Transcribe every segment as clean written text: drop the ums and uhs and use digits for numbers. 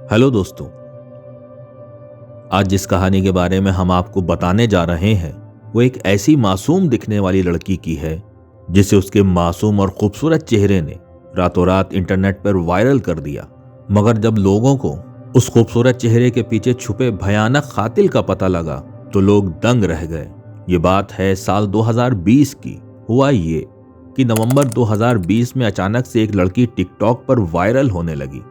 Hello दोस्तों, आज जिस कहानी के बारे में हम आपको बताने जा रहे हैं वो एक ऐसी मासूम दिखने वाली लड़की की है जिसे उसके मासूम और खूबसूरत चेहरे ने रातों रात इंटरनेट पर वायरल कर दिया। मगर जब लोगों को उस खूबसूरत चेहरे के पीछे छुपे भयानक कातिल का पता लगा तो लोग दंग रह गए। ये बात है साल 2020 की। हुआ ये कि नवंबर 2020 में अचानक से एक लड़की टिकटॉक पर वायरल होने लगी।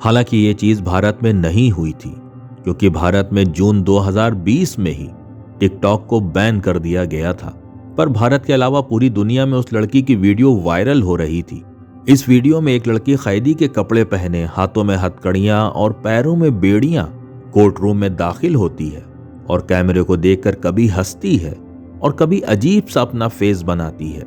हालांकि ये चीज भारत में नहीं हुई थी, क्योंकि भारत में जून 2020 में ही टिकटॉक को बैन कर दिया गया था। पर भारत के अलावा पूरी दुनिया में उस लड़की की वीडियो वायरल हो रही थी। इस वीडियो में एक लड़की कैदी के कपड़े पहने, हाथों में हथकड़ियां और पैरों में बेड़ियां कोर्ट रूम में दाखिल होती है और कैमरे को देखकर कभी हंसती है और कभी अजीब सा अपना फेस बनाती है।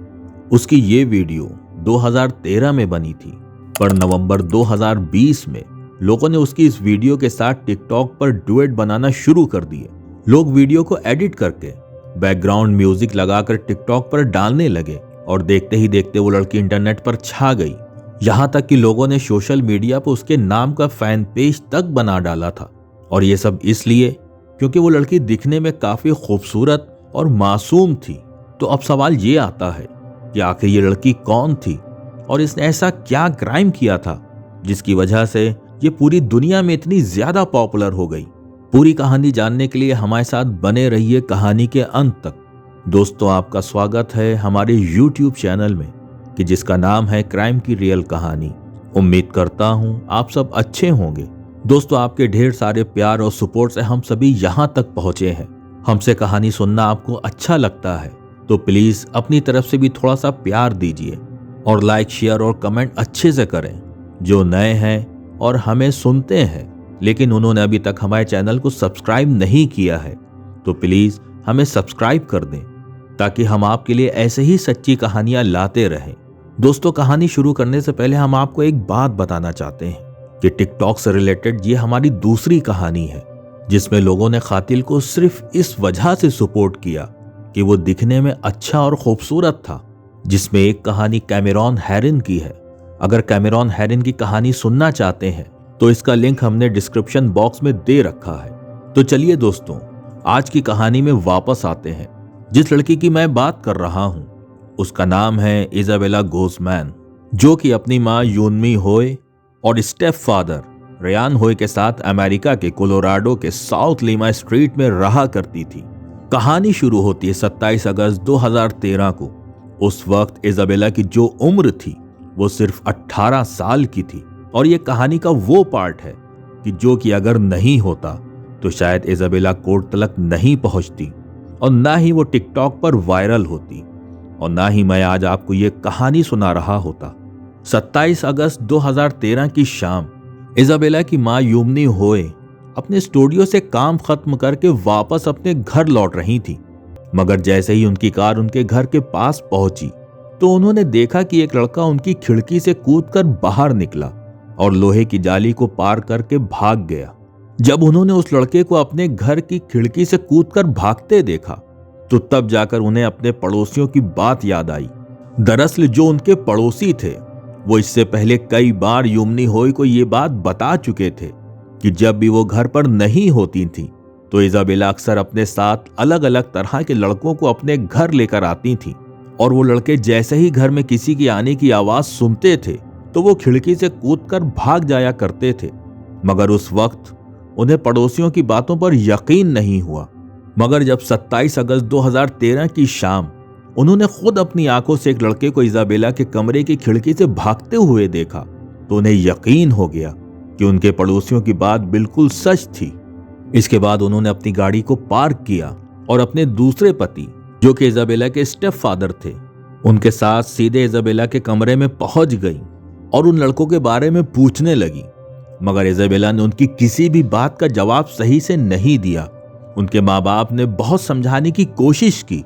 उसकी ये वीडियो 2013 में बनी थी, पर नवंबर 2020 में लोगों ने उसकी इस वीडियो के साथ टिकटॉक पर डुएट बनाना शुरू कर दिए। लोग वीडियो को एडिट करके बैकग्राउंड म्यूजिक लगाकर टिकटॉक पर डालने लगे और देखते ही देखते वो लड़की इंटरनेट पर छा गई। यहाँ तक कि लोगों ने सोशल मीडिया पर उसके नाम का फैन पेज तक बना डाला था। और ये सब इसलिए क्योंकि वो लड़की दिखने में काफी खूबसूरत और मासूम थी। तो अब सवाल ये आता है कि आखिर ये लड़की कौन थी और इसने ऐसा क्या क्राइम किया था जिसकी वजह से ये पूरी दुनिया में इतनी ज्यादा पॉपुलर हो गई। पूरी कहानी जानने के लिए हमारे साथ बने रहिए कहानी के अंत तक। दोस्तों, आपका स्वागत है हमारे YouTube चैनल में कि जिसका नाम है क्राइम की रियल कहानी। उम्मीद करता हूं आप सब अच्छे होंगे। दोस्तों, आपके ढेर सारे प्यार और सपोर्ट से हम सभी यहाँ तक पहुंचे हैं। हमसे कहानी सुनना आपको अच्छा लगता है तो प्लीज अपनी तरफ से भी थोड़ा सा प्यार दीजिए और लाइक, शेयर और कमेंट अच्छे से करें। जो नए हैं और हमें सुनते हैं लेकिन उन्होंने अभी तक हमारे चैनल को सब्सक्राइब नहीं किया है तो प्लीज हमें सब्सक्राइब कर दें ताकि हम आपके लिए ऐसे ही सच्ची कहानियां लाते रहें। दोस्तों, कहानी शुरू करने से पहले हम आपको एक बात बताना चाहते हैं कि टिकटॉक से रिलेटेड ये हमारी दूसरी कहानी है जिसमें लोगों ने कातिल को सिर्फ इस वजह से सपोर्ट किया कि वो दिखने में अच्छा और खूबसूरत था। जिसमें एक कहानी कैमेरॉन हेरिन की है। अगर कैमेरॉन हेरिन की कहानी सुनना चाहते हैं तो इसका लिंक हमने डिस्क्रिप्शन बॉक्स में दे रखा है। तो चलिए दोस्तों, आज की कहानी में वापस आते हैं। जिस लड़की की मैं बात कर रहा हूं उसका नाम है इजाबेला गोज़मैन, जो कि अपनी मां यूनमी होए और स्टेप फादर रेयान होए के साथ अमेरिका के कोलोराडो के साउथ लीमा स्ट्रीट में रहा करती थी। कहानी शुरू होती है 27 अगस्त 2013 को। उस वक्त इजाबेला की जो उम्र थी वो सिर्फ 18 साल की थी। और ये कहानी का वो पार्ट है कि जो कि अगर नहीं होता तो शायद इजाबेला कोर्ट तक नहीं पहुंचती और ना ही वो टिकटॉक पर वायरल होती और ना ही मैं आज आपको ये कहानी सुना रहा होता। 27 अगस्त 2013 की शाम इजाबेला की मां यूमनी होए अपने स्टूडियो से काम खत्म करके वापस अपने घर लौट रही थी। मगर जैसे ही उनकी कार उनके घर के पास पहुंची तो उन्होंने देखा कि एक लड़का उनकी खिड़की से कूदकर बाहर निकला और लोहे की जाली को पार करके भाग गया। जब उन्होंने उस लड़के को अपने घर की खिड़की से कूदकर भागते देखा तो तब जाकर उन्हें अपने पड़ोसियों की बात याद आई। दरअसल जो उनके पड़ोसी थे वो इससे पहले कई बार यूमनी होए को ये बात बता चुके थे कि जब भी वो घर पर नहीं होती थी तो इजाबेला अक्सर अपने साथ अलग अलग तरह के लड़कों को अपने घर लेकर आती थी और वो लड़के जैसे ही घर में किसी की आने की आवाज सुनते थे तो वो खिड़की से कूदकर भाग जाया करते थे। मगर उस वक्त उन्हें पड़ोसियों की बातों पर यकीन नहीं हुआ। मगर जब 27 अगस्त 2013 की शाम उन्होंने खुद अपनी आंखों से एक लड़के को इजाबेला के कमरे की खिड़की से भागते हुए देखा तो उन्हें यकीन हो गया कि उनके पड़ोसियों की बात बिल्कुल सच थी। इसके बाद उन्होंने अपनी गाड़ी को पार्क किया और अपने दूसरे पति, जो कि इजाबेला के स्टेप फादर थे, उनके साथ सीधे इजाबेला के कमरे में पहुंच गई और उन लड़कों के बारे में पूछने लगी। मगर इजाबेला ने उनकी किसी भी बात का जवाब सही से नहीं दिया। उनके माँ बाप ने बहुत समझाने की कोशिश की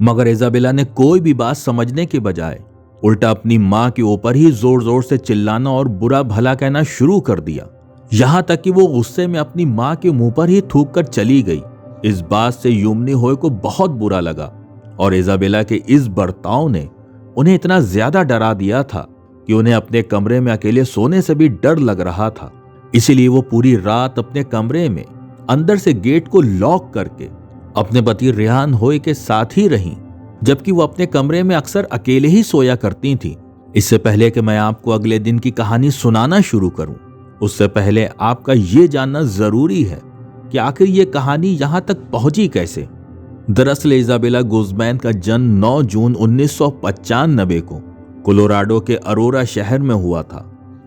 मगर इजाबेला ने कोई भी बात समझने के बजाय उल्टा अपनी माँ के ऊपर ही जोर जोर से चिल्लाना और बुरा भला कहना शुरू कर दिया। यहाँ तक कि वो गुस्से में अपनी माँ के मुंह पर ही थूक कर चली गई। इस बात से यूमनी होए को बहुत बुरा लगा और इजाबेला के इस बर्ताव ने उन्हें इतना ज्यादा डरा दिया था कि उन्हें अपने कमरे में अकेले सोने से भी डर लग रहा था। इसीलिए वो पूरी रात अपने कमरे में अंदर से गेट को लॉक करके अपने पति रेहान होए के साथ ही रहीं, जबकि वो अपने कमरे में अक्सर अकेले ही सोया करती थी। इससे पहले कि मैं आपको अगले दिन की कहानी सुनाना शुरू करूं, उससे पहले आपका ये जानना जरूरी है कि आखिर ये कहानी यहां तक पहुंची कैसे। दरअसल इजाबेला गुज़मैन का जन्म 9 जून 1995 को कोलोराडो के अरोरा शहर में हुआ था,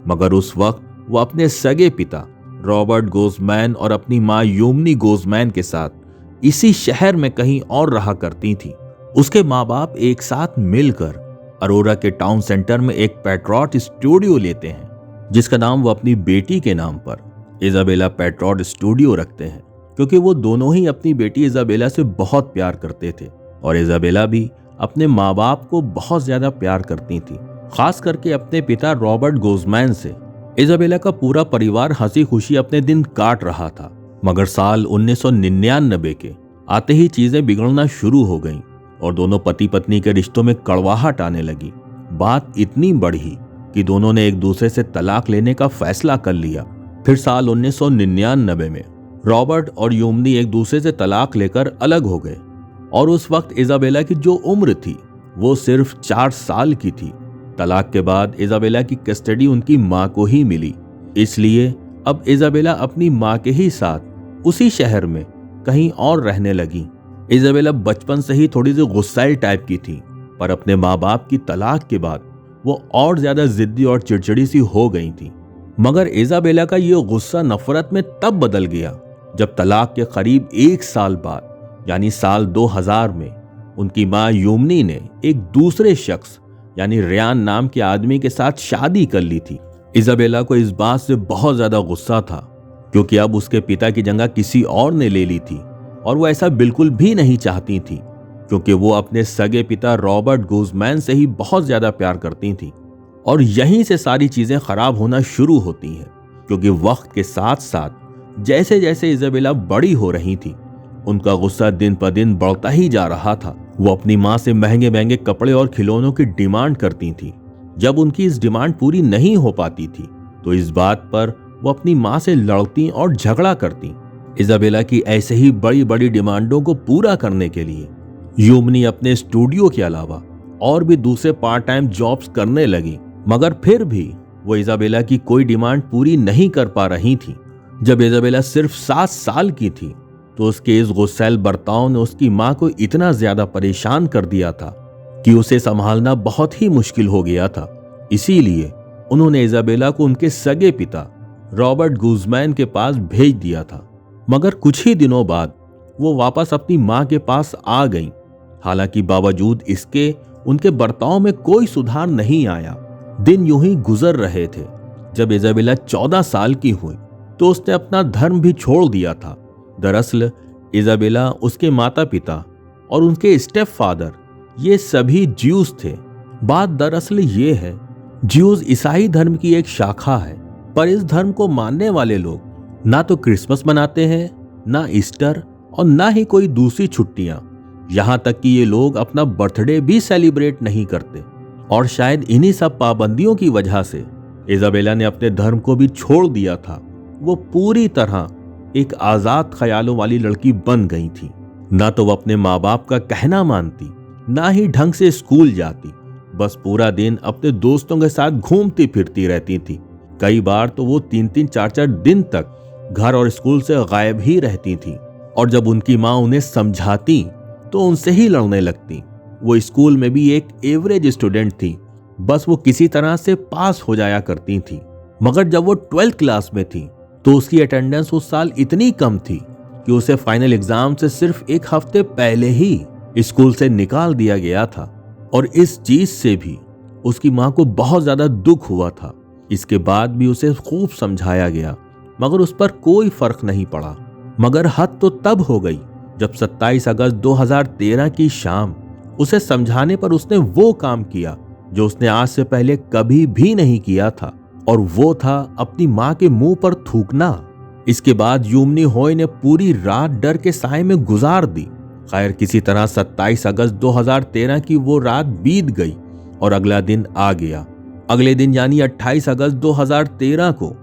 मगर उस वक्त वो अपने सगे पिता रॉबर्ट गुज़मैन और अपनी मां यूमनी गुज़मैन के साथ इसी शहर में कहीं और रहा करती थी। उसके माँ बाप एक साथ मिलकर अरोरा के टाउन सेंटर में एक पेट्रॉट स्टूडियो लेते हैं, जिसका नाम वो अपनी बेटी के नाम पर इजाबेला पेट्रॉट स्टूडियो रखते हैं, क्योंकि वो दोनों ही अपनी बेटी इजाबेला से बहुत प्यार करते थे और इजाबेला भी अपने माँ बाप को बहुत ज्यादा प्यार करती थी। खास करके अपने पिता रॉबर्ट गुज़मैन से इजाबेला का पूरा परिवार हंसी खुशी अपने दिन काट रहा था। मगर साल 1999 के आते ही चीजें बिगड़ना शुरू हो गईं और दोनों पति पत्नी के रिश्तों में कड़वाहट आने लगी। बात इतनी बढ़ी कि दोनों ने एक दूसरे से तलाक लेने का फैसला कर लिया। फिर साल 1999 में रॉबर्ट और यूमनी एक दूसरे से तलाक लेकर अलग हो गए और उस वक्त इजाबेला की जो उम्र थी वो सिर्फ 4 साल की थी। तलाक के बाद इजाबेला की कस्टडी उनकी मां को ही मिली, इसलिए अब इजाबेला अपनी मां के ही साथ उसी शहर में कहीं और रहने लगी। इजाबेला बचपन से ही थोड़ी सी गुस्सैल टाइप की थी, पर अपने माँ बाप की तलाक के बाद वो और ज्यादा जिद्दी और चिड़चिड़ी सी हो गई थी। मगर इजाबेला का ये गुस्सा नफरत में तब बदल गया जब तलाक के करीब 1 साल बाद यानी साल 2000 में उनकी मां यूमनी ने एक दूसरे शख्स यानी रेयान नाम के आदमी के साथ शादी कर ली थी। इजाबेला को इस बात से बहुत ज्यादा गुस्सा था, क्योंकि अब उसके पिता की जगह किसी और ने ले ली थी और वो ऐसा बिल्कुल भी नहीं चाहती थी, क्योंकि वो अपने सगे पिता रॉबर्ट गुज़मैन से ही बहुत ज्यादा प्यार करती थी। और यहीं से सारी चीजें खराब होना शुरू होती हैं, क्योंकि वक्त के साथ साथ जैसे जैसे इजाबेला बड़ी हो रही थी, उनका गुस्सा दिन पर दिन बढ़ता ही जा रहा था। वो अपनी मां से महंगे महंगे कपड़े और खिलौनों की डिमांड करती थी। जब उनकी इस डिमांड पूरी नहीं हो पाती थी तो इस बात पर वो अपनी मां से लड़ती और झगड़ा करती। इजाबेला की ऐसे ही बड़ी बड़ी डिमांडों को पूरा करने के लिए यूमनी अपने स्टूडियो के अलावा और भी दूसरे पार्ट टाइम जॉब्स करने लगी, मगर फिर भी वो इजाबेला की कोई डिमांड पूरी नहीं कर पा रही थी। जब इजाबेला सिर्फ 7 साल की थी तो उसके इस गुस्सैल बर्ताव ने उसकी मां को इतना ज्यादा परेशान कर दिया था कि उसे संभालना बहुत ही मुश्किल हो गया था। इसीलिए उन्होंने इजाबेला को उनके सगे पिता रॉबर्ट गुज़मैन के पास भेज दिया था। मगर कुछ ही दिनों बाद वो वापस अपनी मां के पास आ गईं। हालांकि बावजूद इसके उनके बर्ताव में कोई सुधार नहीं आया। दिन यूं ही गुजर रहे थे। जब इजाबेला 14 साल की हुई तो उसने अपना धर्म भी छोड़ दिया था। दरअसल इजाबेला, उसके माता पिता और उनके स्टेप फादर ये सभी ज्यूज थे। बात दरअसल ये है, ज्यूज ईसाई धर्म की एक शाखा है, पर इस धर्म को मानने वाले लोग ना तो क्रिसमस मनाते हैं, ना ईस्टर और ना ही कोई दूसरी छुट्टियां। यहां तक कि ये लोग अपना बर्थडे भी सेलिब्रेट नहीं करते। और शायद इन्हीं सब पाबंदियों की वजह से इजाबेला ने अपने धर्म को भी छोड़ दिया था। वो पूरी तरह एक आजाद ख्यालों वाली लड़की बन गई थी। ना तो वो अपने माँ बाप का कहना मानती, ना ही ढंग से स्कूल जाती। बस पूरा दिन अपने दोस्तों के साथ घूमती फिरती रहती थी। कई बार तो वो 3-3, 4-4 दिन तक घर और स्कूल से गायब ही रहती थी। और जब उनकी माँ उन्हें समझाती तो उनसे ही लड़ने लगती। वो स्कूल में भी एक एवरेज स्टूडेंट थी, बस वो किसी तरह से पास हो जाया करती थी। मगर जब वो 12th क्लास में थी तो उसकी अटेंडेंस उस साल इतनी कम थी कि उसे फाइनल एग्जाम से सिर्फ 1 हफ्ते पहले ही स्कूल से निकाल दिया गया था। और इस चीज से भी उसकी मां को बहुत ज्यादा दुख हुआ था। इसके बाद भी उसे खूब समझाया गया, मगर उस पर कोई फर्क नहीं पड़ा। मगर हद तो तब हो गई जब 27 अगस्त 2013 की शाम उसे समझाने पर उसने वो काम किया जो उसने आज से पहले कभी भी नहीं किया था, और वो था अपनी मां के मुंह पर थूकना। इसके बाद यूमनी होए ने पूरी रात डर के साए में गुजार दी। खैर, किसी तरह 27 अगस्त 2013 की वो रात बीत गई और अगला दिन आ गया। अगले दिन यानी 28 अगस्त 2013 को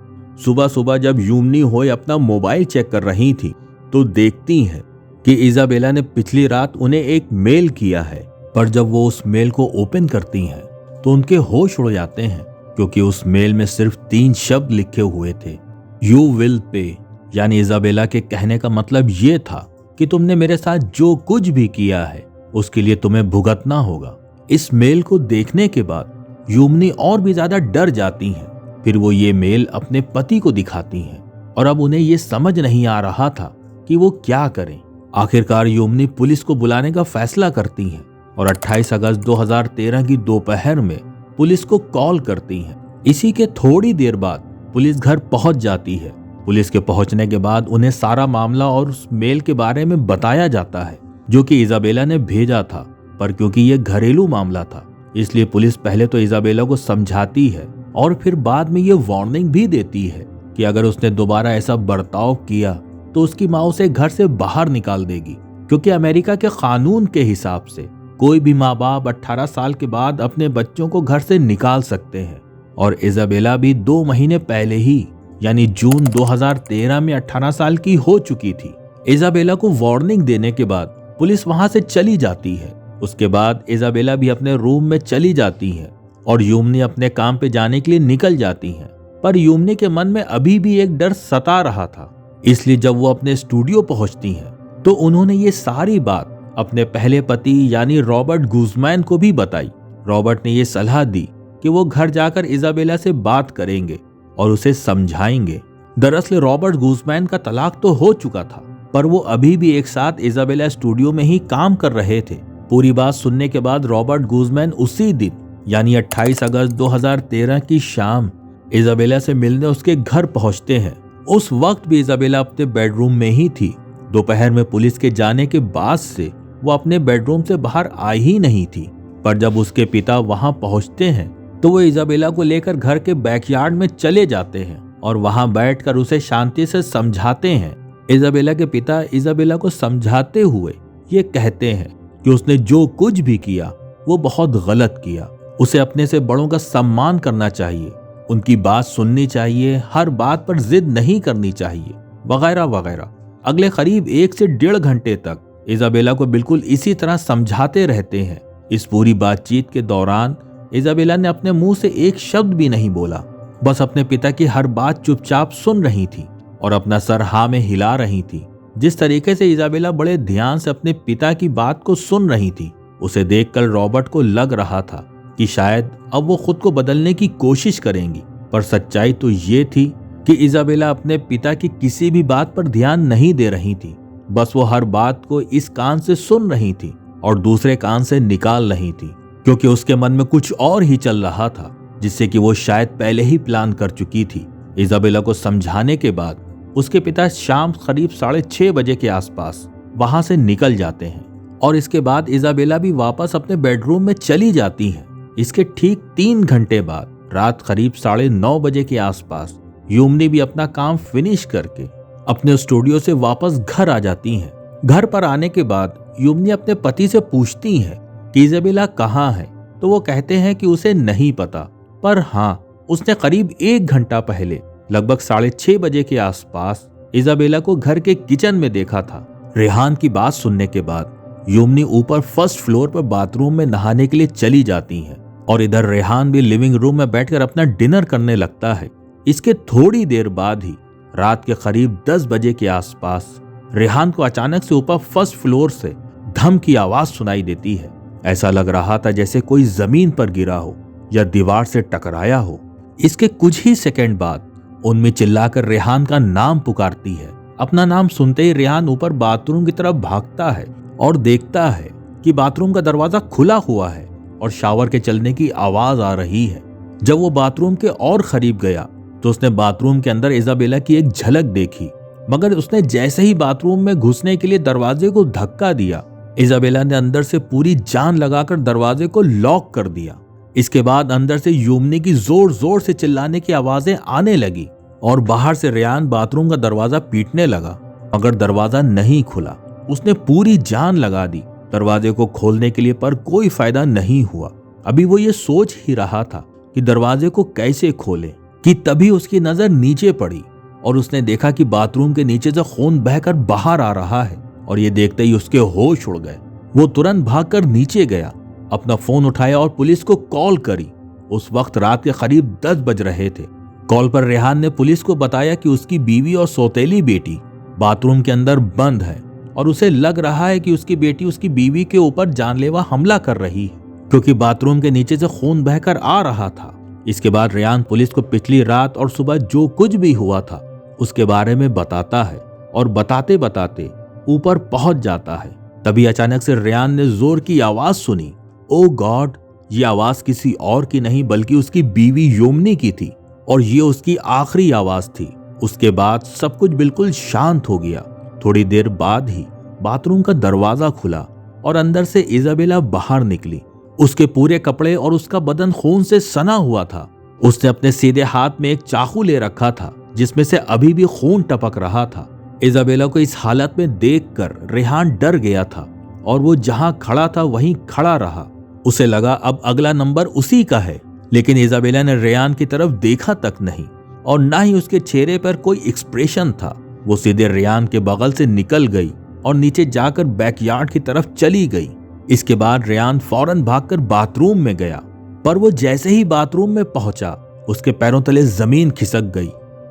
सुबह सुबह जब यूमनी होय अपना मोबाइल चेक कर रही थी तो देखती हैं कि इजाबेला ने पिछली रात उन्हें एक मेल किया है। पर जब वो उस मेल को ओपन करती हैं तो उनके होश उड़ जाते हैं, क्योंकि उस मेल में सिर्फ 3 शब्द लिखे हुए थे, यू विल पे। यानी इजाबेला के कहने का मतलब ये था कि तुमने मेरे साथ जो कुछ भी किया है उसके लिए तुम्हें भुगतना होगा। इस मेल को देखने के बाद यूमनी और भी ज्यादा डर जाती हैं। फिर वो ये मेल अपने पति को दिखाती हैं और अब उन्हें ये समझ नहीं आ रहा था कि वो क्या करें। आखिरकार यूमनी पुलिस को बुलाने का फैसला करती हैं और 28 अगस्त 2013 की दोपहर में पुलिस को कॉल करती हैं। इसी के थोड़ी देर बाद पुलिस घर पहुंच जाती है। पुलिस के पहुंचने के बाद उन्हें सारा मामला और उस मेल के बारे में बताया जाता है जो कि इजाबेला ने भेजा था। पर क्योंकि यह घरेलू मामला था इसलिए पुलिस पहले तो इजाबेला को समझाती है और फिर बाद में ये वार्निंग भी देती है कि अगर उसने दोबारा ऐसा बर्ताव किया तो उसकी माँ उसे घर से बाहर निकाल देगी, क्योंकि अमेरिका के कानून के हिसाब से कोई भी माँ बाप 18 साल के बाद अपने बच्चों को घर से निकाल सकते हैं। और इजाबेला भी 2 महीने पहले ही यानी जून 2013 में 18 साल की हो चुकी थी। इजाबेला को वार्निंग देने के बाद पुलिस वहां से चली जाती है। उसके बाद इजाबेला भी अपने रूम में चली जाती है और यूमनी अपने काम पे जाने के लिए निकल जाती हैं। पर यूमनी के मन में अभी भी एक डर सता रहा था, इसलिए जब वो अपने स्टूडियो पहुंचती हैं तो उन्होंने ये सारी बात अपने पहले पति यानी रॉबर्ट गुज़मैन को भी बताई। रॉबर्ट ने ये सलाह दी कि वो घर जाकर इजाबेला से बात करेंगे और उसे समझाएंगे। दरअसल रॉबर्ट गुज़मैन का तलाक तो हो चुका था, पर वो अभी भी एक साथ इजाबेला स्टूडियो में ही काम कर रहे थे। पूरी बात सुनने के बाद रॉबर्ट गुज़मैन उसी दिन यानी 28 अगस्त 2013 की शाम इजाबेला से मिलने उसके घर पहुंचते हैं। उस वक्त भी इजाबेला अपने बेडरूम में ही थी। दोपहर में पुलिस के जाने के बाद से वो अपने बेडरूम से बाहर आई ही नहीं थी। पर जब उसके पिता वहां पहुंचते हैं तो वो इजाबेला को लेकर घर के बैकयार्ड में चले जाते हैं और वहां बैठकर उसे शांति से समझाते हैं। इजाबेला के पिता इजाबेला को समझाते हुए ये कहते हैं कि उसने जो कुछ भी किया वो बहुत गलत किया। उसे अपने से बड़ों का सम्मान करना चाहिए, उनकी बात सुननी चाहिए, हर बात पर जिद नहीं करनी चाहिए, वगैरह वगैरह। अगले करीब 1 से 1.5 घंटे तक इजाबेला को बिल्कुल इसी तरह समझाते रहते हैं। इस पूरी बातचीत के दौरान इजाबेला ने अपने मुंह से एक शब्द भी नहीं बोला, बस अपने पिता की हर बात चुपचाप सुन रही थी और अपना सर हाँ में हिला रही थी। जिस तरीके से इजाबेला बड़े ध्यान से अपने पिता की बात को सुन रही थी, उसे देखकर रॉबर्ट को लग रहा था कि शायद अब वो खुद को बदलने की कोशिश करेंगी। पर सच्चाई तो ये थी कि इजाबेला अपने पिता की किसी भी बात पर ध्यान नहीं दे रही थी, बस वो हर बात को इस कान से सुन रही थी और दूसरे कान से निकाल रही थी, क्योंकि उसके मन में कुछ और ही चल रहा था जिससे कि वो शायद पहले ही प्लान कर चुकी थी। इजाबेला को समझाने के बाद उसके पिता शाम करीब 6:30 बजे के आसपास वहां से निकल जाते हैं और इसके बाद इजाबेला भी वापस अपने बेडरूम में चली जाती हैं। इसके ठीक 3 घंटे बाद रात करीब 9:30 बजे के आसपास यूमनी भी अपना काम फिनिश करके अपने स्टूडियो से वापस घर आ जाती हैं। घर पर आने के बाद यूमनी अपने पति से पूछती हैं कि इजाबेला कहाँ है, तो वो कहते हैं कि उसे नहीं पता, पर हाँ, उसने करीब 1 घंटा पहले लगभग 6:30 बजे के आसपास इजाबेला को घर के किचन में देखा था। रेहान की बात सुनने के बाद यूमनी ऊपर फर्स्ट फ्लोर पर बाथरूम में नहाने के लिए चली जाती हैं और इधर रेहान भी लिविंग रूम में बैठकर अपना डिनर करने लगता है। इसके थोड़ी देर बाद ही रात के करीब 10 बजे के आसपास रेहान को अचानक से ऊपर फर्स्ट फ्लोर से धम की आवाज सुनाई देती है। ऐसा लग रहा था जैसे कोई जमीन पर गिरा हो या दीवार से टकराया हो। इसके कुछ ही सेकंड बाद उनमें चिल्लाकर रेहान का नाम पुकारती है। अपना नाम सुनते ही रेहान ऊपर बाथरूम की तरफ भागता है और देखता है कि बाथरूम का दरवाजा खुला हुआ है और शावर के चलने की आवाज आ रही है। जब वो बाथरूम के और करीब गया तो उसने बाथरूम के अंदर इजाबेला की एक झलक देखी, मगर उसने जैसे ही बाथरूम में घुसने के लिए दरवाजे को धक्का दिया, इजाबेला ने अंदर से पूरी जान लगाकर दरवाजे को लॉक कर दिया। इसके बाद अंदर से यूमनी की जोर जोर से चिल्लाने की आवाजें आने लगी और बाहर से रेहान बाथरूम का दरवाजा पीटने लगा, मगर दरवाजा नहीं खुला। उसने पूरी जान लगा दी दरवाजे को खोलने के लिए, पर कोई फायदा नहीं हुआ। अभी वो ये सोच ही रहा था कि दरवाजे को कैसे खोले कि तभी उसकी नजर नीचे पड़ी और उसने देखा कि बाथरूम के नीचे से खून बहकर बाहर आ रहा है। और ये देखते ही उसके होश उड़ गए। वो तुरंत भागकर नीचे गया, अपना फोन उठाया और पुलिस को कॉल करी। उस वक्त रात के करीब 10 बज रहे थे। कॉल पर रेहान ने पुलिस को बताया कि उसकी बीवी और सौतेली बेटी बाथरूम के अंदर बंद है और उसे लग रहा है कि उसकी बेटी उसकी बीवी के ऊपर जानलेवा हमला कर रही है, क्योंकि बाथरूम के नीचे से खून बहकर आ रहा था। इसके बाद रेहान पुलिस को पिछली रात और सुबह जो कुछ भी हुआ था उसके बारे में बताता है और बताते बताते ऊपर पहुंच जाता है। तभी अचानक से रेहान ने जोर की आवाज सुनी। ओ गॉड! ये आवाज किसी और की नहीं बल्कि उसकी बीवी योमनी की थी और ये उसकी आखिरी आवाज थी। उसके बाद सब कुछ बिल्कुल शांत हो गया। थोड़ी देर बाद ही बाथरूम का दरवाजा खुला और अंदर से इजाबेला बाहर निकली। उसके पूरे कपड़े और उसका बदन खून से सना हुआ था। उसने अपने सीधे हाथ में एक चाकू ले रखा था जिसमें से अभी भी खून टपक रहा था। इजाबेला को इस हालत में देखकर रेहान डर गया था और वो जहां खड़ा था वहीं खड़ा रहा। उसे लगा अब अगला नंबर उसी का है, लेकिन इजाबेला ने रेहान की तरफ देखा तक नहीं और ना ही उसके चेहरे पर कोई एक्सप्रेशन था। वो सीधे रेहान के बगल से निकल गई और नीचे जाकर बैकयार्ड की तरफ चली गई। इसके बाद रेहान फौरन भागकर बाथरूम में गया, पर वो जैसे ही बाथरूम में पहुंचा उसके पैरों तले जमीन खिसक गई,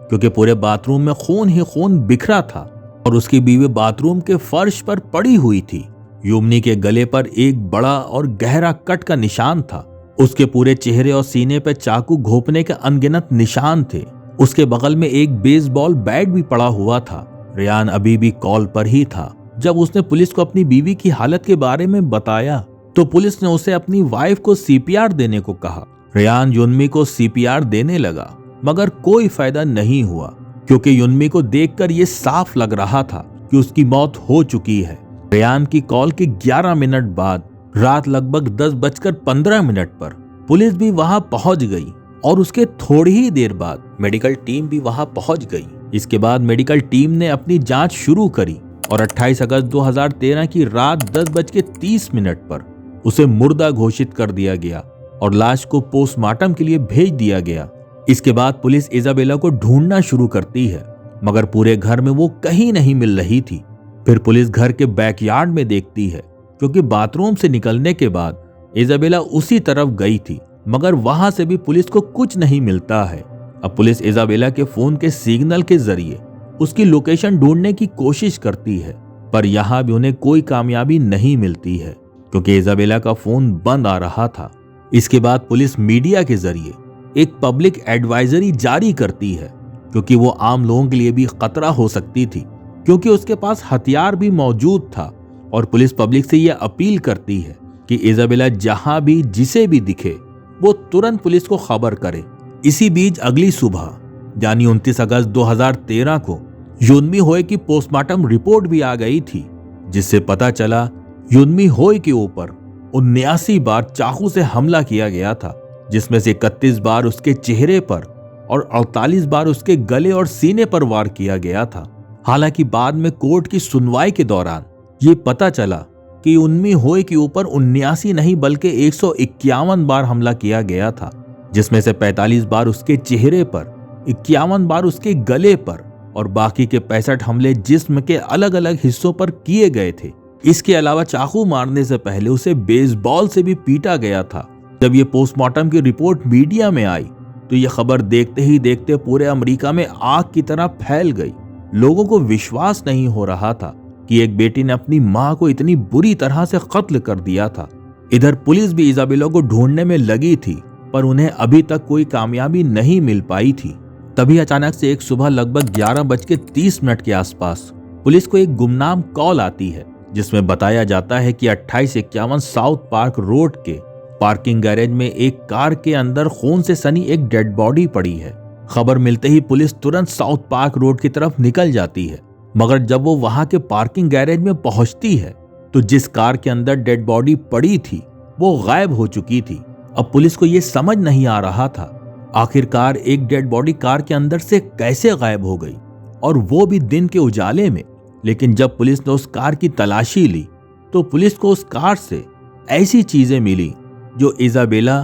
क्योंकि पूरे बाथरूम में खून ही खून बिखरा था और उसकी बीवी बाथरूम के फर्श पर पड़ी हुई थी। योमनी के गले पर एक बड़ा और गहरा कट का निशान था। उसके पूरे चेहरे और सीने पर चाकू घोंपने के अनगिनत निशान थे। उसके बगल में एक बेसबॉल बैट भी पड़ा हुआ था। रेहान अभी भी कॉल पर ही था। जब उसने पुलिस को अपनी बीवी की हालत के बारे में बताया तो पुलिस ने उसे अपनी वाइफ को सीपीआर देने को कहा। रेहान युन्मी को सीपीआर देने लगा, मगर कोई फायदा नहीं हुआ, क्योंकि युन्मी को देखकर यह साफ लग रहा था कि उसकी मौत हो चुकी है। रेहान की कॉल के 11 मिनट बाद रात लगभग 10:15 पर पुलिस भी वहां पहुंच गई और उसके थोड़ी ही देर बाद मेडिकल टीम भी वहां पहुंच गई। इसके बाद मेडिकल टीम ने अपनी जांच शुरू करी और 28 अगस्त 2013 की रात 10:30 पर उसे मुर्दा घोषित कर दिया गया और लाश को पोस्टमार्टम के लिए भेज दिया गया। इसके बाद पुलिस इजाबेला को ढूंढना शुरू करती है, मगर पूरे घर में वो कहीं नहीं मिल रही थी। फिर पुलिस घर के बैकयार्ड में देखती है, क्योंकि बाथरूम से निकलने के बाद इजाबेला उसी तरफ गई थी, मगर वहां से भी पुलिस को कुछ नहीं मिलता है। अब पुलिस इजाबेला के फोन के सिग्नल के जरिए उसकी लोकेशन ढूंढने की कोशिश करती है, पर यहां भी उन्हें कोई कामयाबी नहीं मिलती है, क्योंकि इजाबेला का फोन बंद आ रहा था। इसके बाद पुलिस मीडिया के जरिए एक पब्लिक एडवाइजरी जारी करती है, क्योंकि वो आम लोगों के लिए भी खतरा हो सकती थी, क्योंकि उसके पास हथियार भी मौजूद था। और पुलिस पब्लिक से यह अपील करती है कि इजाबेला जहां भी जिसे भी दिखे वो तुरंत पुलिस को खबर करे। इसी बीच अगली सुबह यानी 29 अगस्त 2013 को युन्मी होए की पोस्टमार्टम रिपोर्ट भी आ गई थी, जिससे पता चला युन्मी होए के ऊपर 79 बार चाकू से हमला किया गया था, जिसमें से 31 बार उसके चेहरे पर और 48 बार उसके गले और सीने पर वार किया गया था। हालांकि बाद में कोर्ट की सुनवाई के दौरान ये पता चला कि युन्मी होए के ऊपर 79 नहीं बल्कि 151 बार हमला किया गया था, जिसमें से 45 बार उसके चेहरे पर, 51 बार उसके गले पर और बाकी के 65 हमले जिस्म के अलग अलग हिस्सों पर किए गए थे। इसके अलावा चाकू मारने से पहले उसे बेसबॉल से भी पीटा गया था। जब ये पोस्टमार्टम की रिपोर्ट मीडिया में आई तो ये खबर देखते ही देखते पूरे अमेरिका में आग की तरह फैल गई। लोगों को विश्वास नहीं हो रहा था कि एक बेटी ने अपनी मां को इतनी बुरी तरह से कत्ल कर दिया था। इधर पुलिस भी इजाबेला को ढूंढने में लगी थी, पर उन्हें अभी तक कोई कामयाबी नहीं मिल पाई थी। तभी अचानक से एक सुबह लगभग 11:30 के आसपास पुलिस को एक गुमनाम कॉल आती है, जिसमें बताया जाता है कि 2851 साउथ पार्क रोड के पार्किंग गैरेज में एक कार के अंदर खून से सनी एक डेड बॉडी पड़ी है। खबर मिलते ही पुलिस तुरंत साउथ पार्क रोड की तरफ निकल जाती है, मगर जब वो वहां के पार्किंग गैरेज में पहुंचती है तो जिस कार के अंदर डेड बॉडी पड़ी थी वो गायब हो चुकी थी। अब पुलिस को ये समझ नहीं आ रहा था आखिरकार एक डेड बॉडी कार के अंदर से कैसे गायब हो गई, और वो भी दिन के उजाले में। लेकिन जब पुलिस ने उस कार की तलाशी ली तो पुलिस को उस कार से ऐसी चीजें मिली जो इजाबेला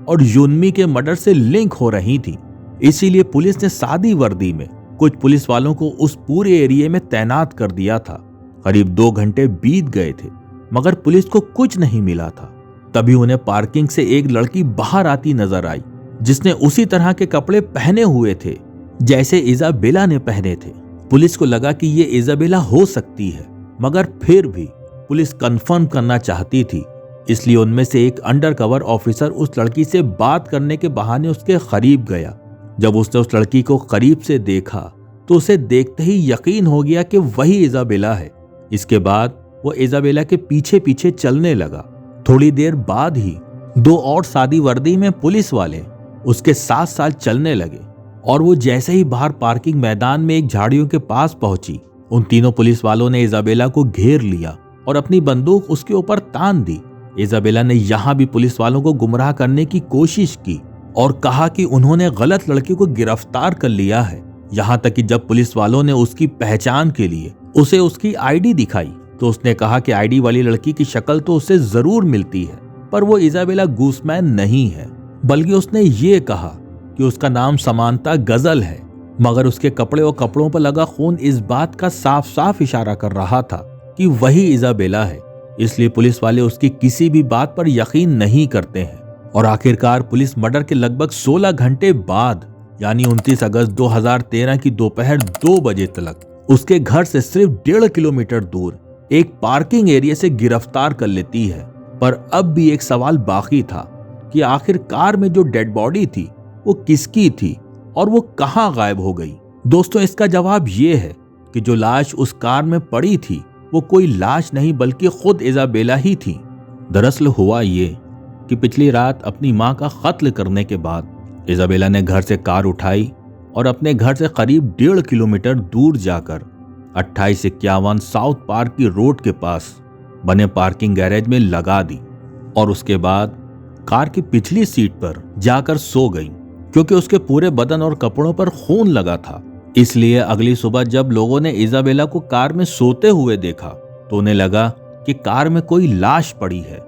और युन्मी के मर्डर से लिंक हो रही थी। इसीलिए पुलिस ने सादी वर्दी में कुछ पुलिस वालों को उस पूरे एरिया में तैनात कर दिया था। करीब 2 घंटे बीत गए थे मगर पुलिस को कुछ नहीं मिला था। तभी उन्हें पार्किंग से एक लड़की बाहर आती नजर आई जिसने उसी तरह के कपड़े पहने हुए थे जैसे इजाबेला ने पहने थे। पुलिस को लगा कि ये इजाबेला हो सकती है, मगर फिर भी पुलिस कंफर्म करना चाहती थी, इसलिए उनमें से एक अंडरकवर ऑफिसर उस लड़की से बात करने के बहाने उसके करीब गया। जब उसने उस लड़की को करीब से देखा तो उसे देखते ही यकीन हो गया कि वही इजाबेला है। इसके बाद वो इजाबेला के पीछे पीछे चलने लगा। थोड़ी देर बाद ही 2 और सादी वर्दी में पुलिस वाले उसके साथ साथ चलने लगे और वो जैसे ही बाहर पार्किंग मैदान में एक झाड़ियों के पास पहुंची, उन तीनों पुलिस वालों ने इजाबेला को घेर लिया और अपनी बंदूक उसके ऊपर तान दी। इजाबेला ने यहां भी पुलिस वालों को गुमराह करने की कोशिश की और कहा कि उन्होंने गलत लड़की को गिरफ्तार कर लिया है। यहां तक कि जब पुलिस वालों ने उसकी पहचान के लिए उसे उसकी आईडी दिखाई तो उसने कहा कि आईडी वाली लड़की की शक्ल तो उससे जरूर मिलती है, पर वो इजाबेला गूसमैन नहीं है। बल्कि उसने ये कहा कि उसका नाम समांता गजल है, मगर उसके कपड़े और कपड़ों पर लगा खून इस बात का साफ साफ इशारा कर रहा था कि वही इजाबेला है। इसलिए पुलिस वाले उसकी किसी भी बात पर यकीन नहीं करते हैं और आखिरकार पुलिस मर्डर के लगभग 16 घंटे बाद यानी 29 अगस्त 2013 की दोपहर 2 बजे तक उसके घर से सिर्फ 1.5 किलोमीटर दूर एक पार्किंग एरिया से गिरफ्तार कर लेती है। पर अब भी एक सवाल बाकी था कि आखिर कार में जो डेड बॉडी थी वो किसकी थी और वो कहां गायब हो गई। दोस्तों, इसका जवाब ये है कि जो लाश उस कार में पड़ी थी वो कोई लाश नहीं बल्कि खुद इजाबेला ही थी। दरअसल हुआ ये कि पिछली रात अपनी मां का कत्ल करने के बाद इजाबेला ने घर से कार उठाई और अपने घर से करीब 1.5 किलोमीटर दूर जाकर 2851 साउथ पार्क की रोड के पास बने पार्किंग गैरेज में लगा दी और उसके बाद कार की पिछली सीट पर जाकर सो गई। क्योंकि उसके पूरे बदन और कपड़ों पर खून लगा था, इसलिए अगली सुबह जब लोगों ने इजाबेला को कार में सोते हुए देखा तो उन्हें लगा कि कार में कोई लाश पड़ी है।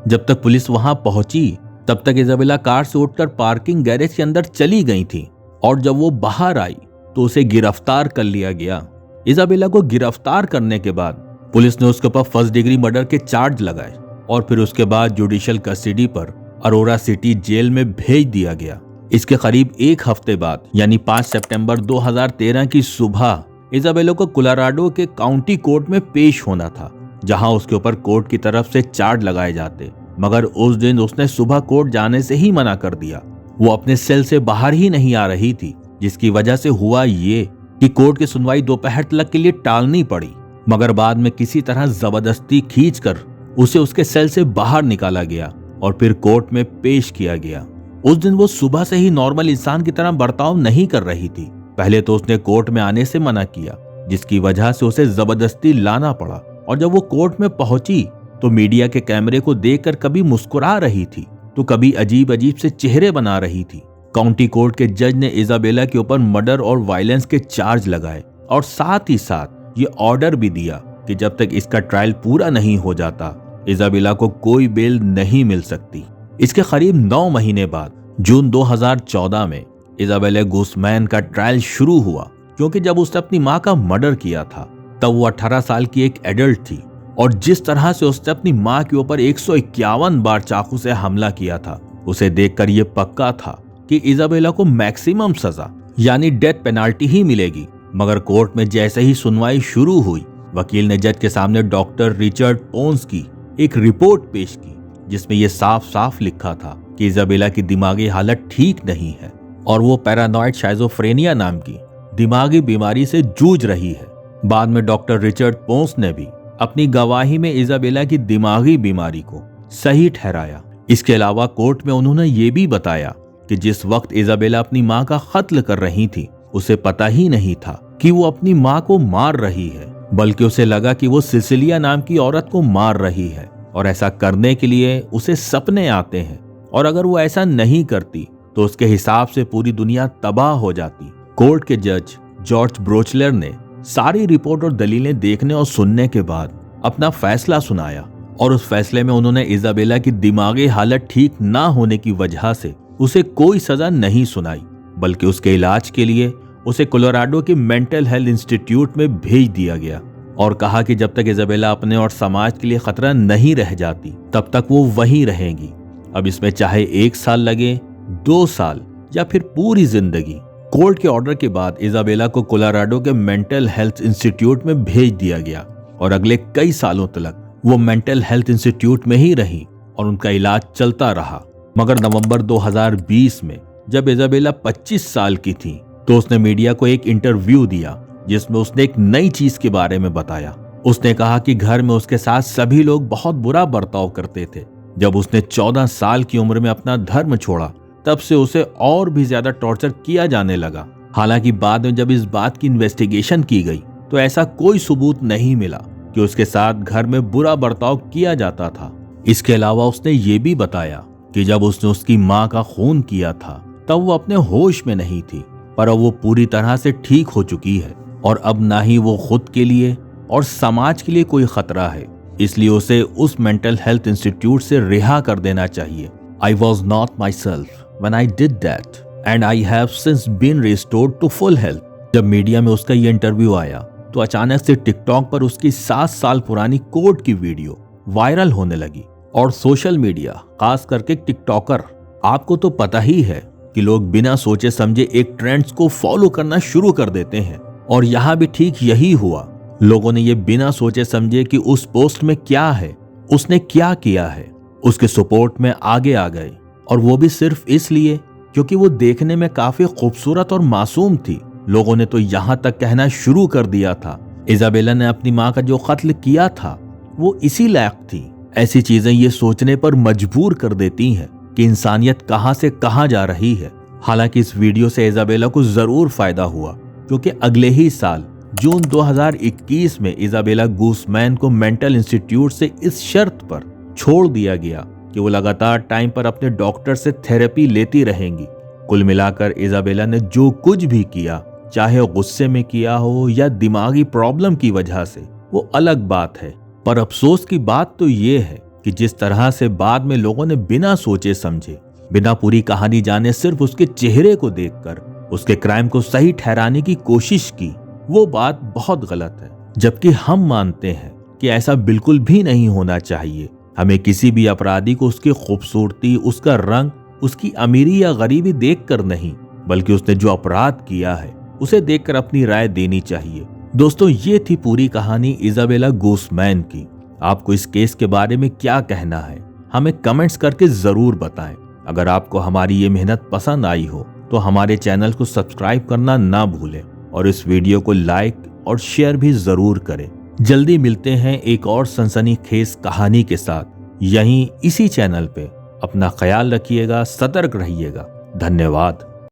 जब तक पुलिस वहां पहुंची तब तक इजाबेला कार से उठकर पार्किंग गैरेज के अंदर चली गई थी और जब वो बाहर आई तो उसे गिरफ्तार कर लिया गया। इजाबेला को गिरफ्तार करने के बाद पुलिस ने उसके ऊपर फर्स्ट डिग्री मर्डर के चार्ज लगाए और फिर उसके बाद जुडिशियल कस्टडी पर अरोरा सिटी जेल में भेज दिया गया। इसके करीब 1 हफ्ते बाद यानी 5 सितंबर 2013 की सुबह इजाबेला को कोलोराडो के काउंटी कोर्ट में पेश होना था, जहां उसके ऊपर कोर्ट की तरफ से चार्ज लगाए जाते, मगर उस दिन उसने सुबह कोर्ट जाने से ही मना कर दिया। वो अपने सेल से बाहर ही नहीं आ रही थी, जिसकी वजह से हुआ ये कि कोर्ट की सुनवाई दोपहर तक के लिए टालनी पड़ी, मगर बाद में किसी तरह जबरदस्ती खींचकर उसे उसके सेल से बाहर निकाला गया और फिर कोर्ट में पेश किया गया। उस दिन वो सुबह से ही नॉर्मल इंसान की तरह बर्ताव नहीं कर रही थी। पहले तो उसने कोर्ट में आने से मना किया, जिसकी वजह से उसे जबरदस्ती लाना पड़ा और जब वो कोर्ट में पहुंची तो मीडिया के कैमरे को देखकर कभी मुस्कुरा रही थी तो कभी अजीब अजीब से चेहरे बना रही थी। काउंटी कोर्ट के जज ने इजाबेला के ऊपर मर्डर और वायलेंस के चार्ज लगाए और साथ ही साथ ये ऑर्डर भी दिया कि जब तक इसका ट्रायल पूरा नहीं हो जाता इजाबेला को कोई बेल नहीं मिल सकती। इसके करीब 9 महीने बाद जून 2014 में इजाबेला गूसमैन का ट्रायल शुरू हुआ, क्योंकि जब उसने अपनी मां का मर्डर किया था तब वो 18 साल की एक एडल्ट थी और जिस तरह से उसने अपनी मां के ऊपर 151 बार चाकू से हमला किया था, उसे देखकर यह पक्का था कि इजाबेला को मैक्सिमम सजा यानी डेथ पेनाल्टी ही मिलेगी। मगर कोर्ट में जैसे ही सुनवाई शुरू हुई, वकील ने जज के सामने डॉक्टर रिचर्ड पोन्स की एक रिपोर्ट पेश की, जिसमें यह साफ साफ लिखा था कि इजाबेला की दिमागी हालत ठीक नहीं है और वो पैरानॉइड शाइजोफ्रेनिया नाम की दिमागी बीमारी से जूझ रही है। बाद में डॉक्टर रिचर्ड पोन्स ने भी अपनी गवाही में इजाबेला की दिमागी बीमारी को सही ठहराया। इसके अलावा कोर्ट में उन्होंने ये भी बताया कि जिस वक्त इजाबेला अपनी मां का कत्ल कर रही थी, उसे पता ही नहीं था कि वो अपनी मां को मार रही है, बल्कि उसे लगा कि वो सिसिलिया नाम की औरत को मार रही है और ऐसा करने के लिए उसे सपने आते हैं और अगर वो ऐसा नहीं करती तो उसके हिसाब से पूरी दुनिया तबाह हो जाती। कोर्ट के जज जॉर्ज ब्रोचलर ने सारी रिपोर्ट और दलीलें देखने और सुनने के बाद अपना फैसला सुनाया और उस फैसले में उन्होंने इजाबेला की दिमागी हालत ठीक ना होने की वजह से उसे कोई सजा नहीं सुनाई, बल्कि उसके इलाज के लिए उसे कोलोराडो के मेंटल हेल्थ इंस्टीट्यूट में भेज दिया गया और कहा कि जब तक इजाबेला अपने और समाज के लिए खतरा नहीं रह जाती तब तक वो वहीं रहेंगी। अब इसमें चाहे 1 साल लगे, 2 साल या फिर पूरी जिंदगी। कोर्ट के ऑर्डर के बाद इजाबेला को कोलोराडो के मेंटल हेल्थ इंस्टीट्यूट में भेज दिया गया और अगले कई सालों तक वो मेंटल हेल्थ इंस्टीट्यूट में ही रही और उनका इलाज चलता रहा। मगर नवंबर 2020 में जब इजाबेला 25 साल की थी तो उसने मीडिया को एक इंटरव्यू दिया जिसमें उसने एक नई चीज के बारे में बताया। उसने कहा कि घर में उसके साथ सभी लोग बहुत बुरा बर्ताव करते थे। जब उसने 14 साल की उम्र में अपना धर्म छोड़ा तब से उसे और भी ज्यादा टॉर्चर किया जाने लगा। हालांकि बाद में जब इस बात की इन्वेस्टिगेशन की गई तो ऐसा कोई सबूत नहीं मिला कि उसके साथ घर में बुरा बर्ताव किया जाता था। इसके अलावा उसने ये भी बताया कि जब उसने उसकी माँ का खून किया था तब वो अपने होश में नहीं थी, पर अब वो पूरी तरह से ठीक हो चुकी है और अब ना ही वो खुद के लिए और समाज के लिए कोई खतरा है। इसलिए उसे उस मेंटल हेल्थ इंस्टीट्यूट से रिहा कर देना चाहिए। I was not myself when I did that and I have since been restored to full health। जब मीडिया में उसका ये इंटरव्यू आया तो अचानक से टिकटॉक पर उसकी 7 साल पुरानी कोर्ट की वीडियो वायरल होने लगी और सोशल मीडिया, खास करके टिकटॉकर, आपको तो पता ही है कि लोग बिना सोचे समझे एक ट्रेंड्स को फॉलो करना शुरू कर देते हैं और यहाँ भी ठीक यही हुआ। लोगों ने ये बिना सोचे समझे कि उस पोस्ट में क्या है, उसने क्या किया है, उसके सपोर्ट में आगे आ गए और वो भी सिर्फ इसलिए क्योंकि वो देखने में काफी खूबसूरत और मासूम थी। लोगों ने तो यहाँ तक कहना शुरू कर दिया था इजाबेला ने अपनी माँ का जो कत्ल किया था वो इसी लायक थी। ऐसी चीजें ये सोचने पर मजबूर कर देती हैं कि इंसानियत कहाँ से कहाँ जा रही है। हालांकि इस वीडियो से इजाबेला को जरूर फायदा हुआ क्योंकि अगले ही साल जून 2021 में इजाबेला गूसमैन को मेंटल इंस्टीट्यूट से इस शर्त पर छोड़ दिया गया कि वो लगातार टाइम पर अपने डॉक्टर से थेरेपी लेती रहेंगी। कुल मिलाकर इजाबेला ने जो कुछ भी किया, चाहे गुस्से में किया हो या दिमागी प्रॉब्लम की वजह से, वो अलग बात है। पर अफसोस की बात तो ये है कि जिस तरह से बाद में लोगों ने बिना सोचे समझे, बिना पूरी कहानी जाने सिर्फ उसके चेहरे को देखकर उसके क्राइम को सही ठहराने की कोशिश की, वो बात बहुत गलत है। जबकि हम मानते हैं कि ऐसा बिल्कुल भी नहीं होना चाहिए। हमें किसी भी अपराधी को उसकी खूबसूरती, उसका रंग, उसकी अमीरी या गरीबी देखकर नहीं, बल्कि उसने जो अपराध किया है उसे देखकर अपनी राय देनी चाहिए। दोस्तों, ये थी पूरी कहानी इजाबेला गूसमैन की। आपको इस केस के बारे में क्या कहना है, हमें कमेंट्स करके जरूर बताएं। अगर आपको हमारी ये मेहनत पसंद आई हो तो हमारे चैनल को सब्सक्राइब करना ना भूलें और इस वीडियो को लाइक और शेयर भी जरूर करें। जल्दी मिलते हैं एक और सनसनीखेज कहानी के साथ यहीं इसी चैनल पे। अपना ख्याल रखिएगा, सतर्क रहिएगा। धन्यवाद।